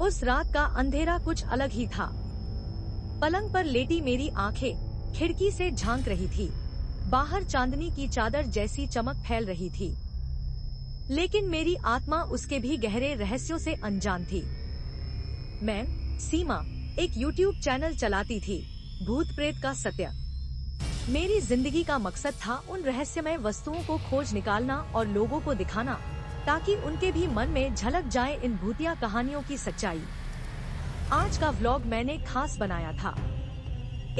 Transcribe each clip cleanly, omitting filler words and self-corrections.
उस रात का अंधेरा कुछ अलग ही था। पलंग पर लेटी मेरी आंखें खिड़की से झांक रही थी। बाहर चांदनी की चादर जैसी चमक फैल रही थी, लेकिन मेरी आत्मा उसके भी गहरे रहस्यों से अनजान थी। मैं, सीमा, एक YouTube चैनल चलाती थी, भूत प्रेत का सत्य। मेरी जिंदगी का मकसद था उन रहस्यमय वस्तुओं को खोज निकालना और लोगों को दिखाना, ताकि उनके भी मन में झलक जाए इन भूतिया कहानियों की सच्चाई। आज का व्लॉग मैंने खास बनाया था।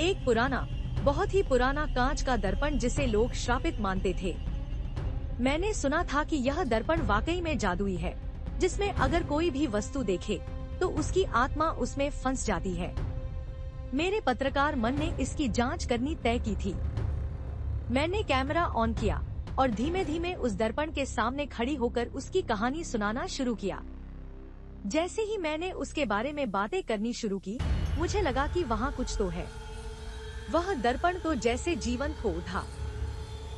एक पुराना, बहुत ही पुराना कांच का दर्पण जिसे लोग श्रापित मानते थे। मैंने सुना था कि यह दर्पण वाकई में जादुई है, जिसमें अगर कोई भी वस्तु देखे तो उसकी आत्मा उसमें फंस जाती है। मेरे पत्रकार मन ने इसकी जांच करनी तय की थी। मैंने कैमरा ऑन किया और धीमे धीमे उस दर्पण के सामने खड़ी होकर उसकी कहानी सुनाना शुरू किया। जैसे ही मैंने उसके बारे में बातें करनी शुरू की, मुझे लगा कि वहाँ कुछ तो है। वह दर्पण तो जैसे जीवंत हो उठा।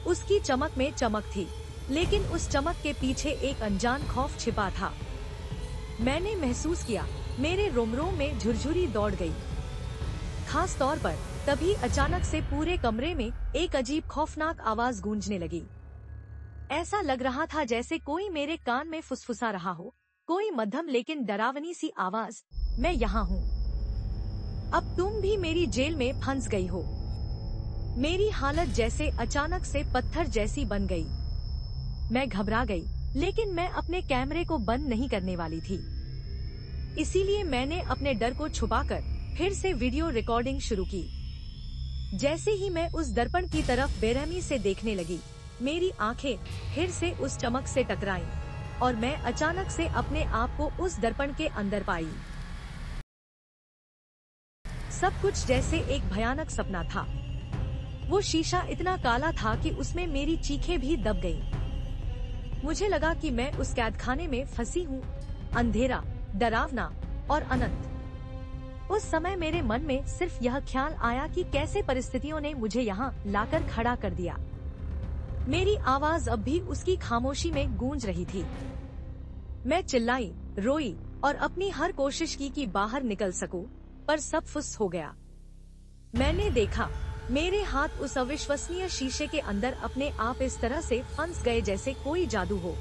उसकी चमक में चमक थी, लेकिन उस चमक के पीछे एक अनजान खौफ छिपा था। मैंने महसूस किया, मेरे रोम-रोम में झुरझुरी दौड़ गई। खास तौर पर तभी अचानक से पूरे कमरे में एक अजीब खौफनाक आवाज गूंजने लगी। ऐसा लग रहा था जैसे कोई मेरे कान में फुसफुसा रहा हो, कोई मध्यम लेकिन डरावनी सी आवाज, मैं यहाँ हूँ, अब तुम भी मेरी जेल में फंस गई हो। मेरी हालत जैसे अचानक से पत्थर जैसी बन गई। मैं घबरा गई, लेकिन मैं अपने कैमरे को बंद नहीं करने वाली थी। इसीलिए मैंने अपने डर को छुपाकर फिर से वीडियो रिकॉर्डिंग शुरू की। जैसे ही मैं उस दर्पण की तरफ बेरहमी से देखने लगी, मेरी आंखें फिर से उस चमक से टकराईं और मैं अचानक से अपने आप को उस दर्पण के अंदर पाई। सब कुछ जैसे एक भयानक सपना था। वो शीशा इतना काला था कि उसमें मेरी चीखें भी दब गईं। मुझे लगा कि मैं उस कैदखाने में फंसी हूँ, अंधेरा, डरावना और अनंत। उस समय मेरे मन में सिर्फ यह ख्याल आया कि कैसे परिस्थितियों ने मुझे यहाँ लाकर खड़ा कर दिया। मेरी आवाज अब भी उसकी खामोशी में गूंज रही थी। मैं चिल्लाई, रोई और अपनी हर कोशिश की कि बाहर निकल सकूं, पर सब फुस हो गया। मैंने देखा, मेरे हाथ उस अविश्वसनीय शीशे के अंदर अपने आप इस तरह से फंस गए जैसे कोई जादू हो।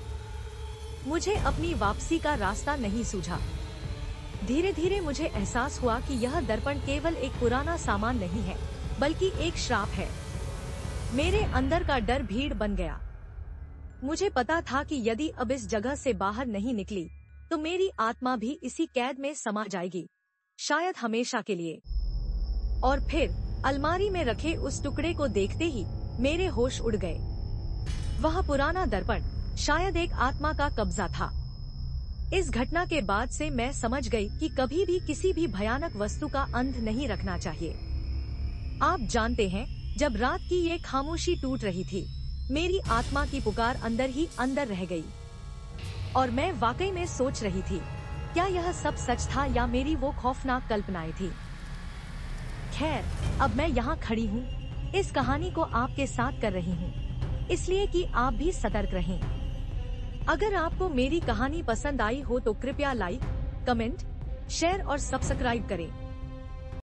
मुझे अपनी वापसी का रास्ता नहीं सूझा। धीरे धीरे मुझे एहसास हुआ कि यह दर्पण केवल एक पुराना सामान नहीं है, बल्कि एक श्राप है। मेरे अंदर का डर भीड़ बन गया। मुझे पता था कि यदि अब इस जगह से बाहर नहीं निकली, तो मेरी आत्मा भी इसी कैद में समा जाएगी, शायद हमेशा के लिए। और फिर अलमारी में रखे उस टुकड़े को देखते ही मेरे होश उड़ गए। वह पुराना दर्पण शायद एक आत्मा का कब्जा था। इस घटना के बाद से मैं समझ गई कि कभी भी किसी भी भयानक वस्तु का अंत नहीं रखना चाहिए। आप जानते हैं, जब रात की ये खामोशी टूट रही थी, मेरी आत्मा की पुकार अंदर ही अंदर रह गई। और मैं वाकई में सोच रही थी, क्या यह सब सच था या मेरी वो खौफनाक कल्पनाएं थी। खैर, अब मैं यहाँ खड़ी हूँ, इस कहानी को आपके साथ कर रही हूँ, इसलिए कि आप भी सतर्क रहें। अगर आपको मेरी कहानी पसंद आई हो तो कृपया लाइक, कमेंट, शेयर और सब्सक्राइब करें।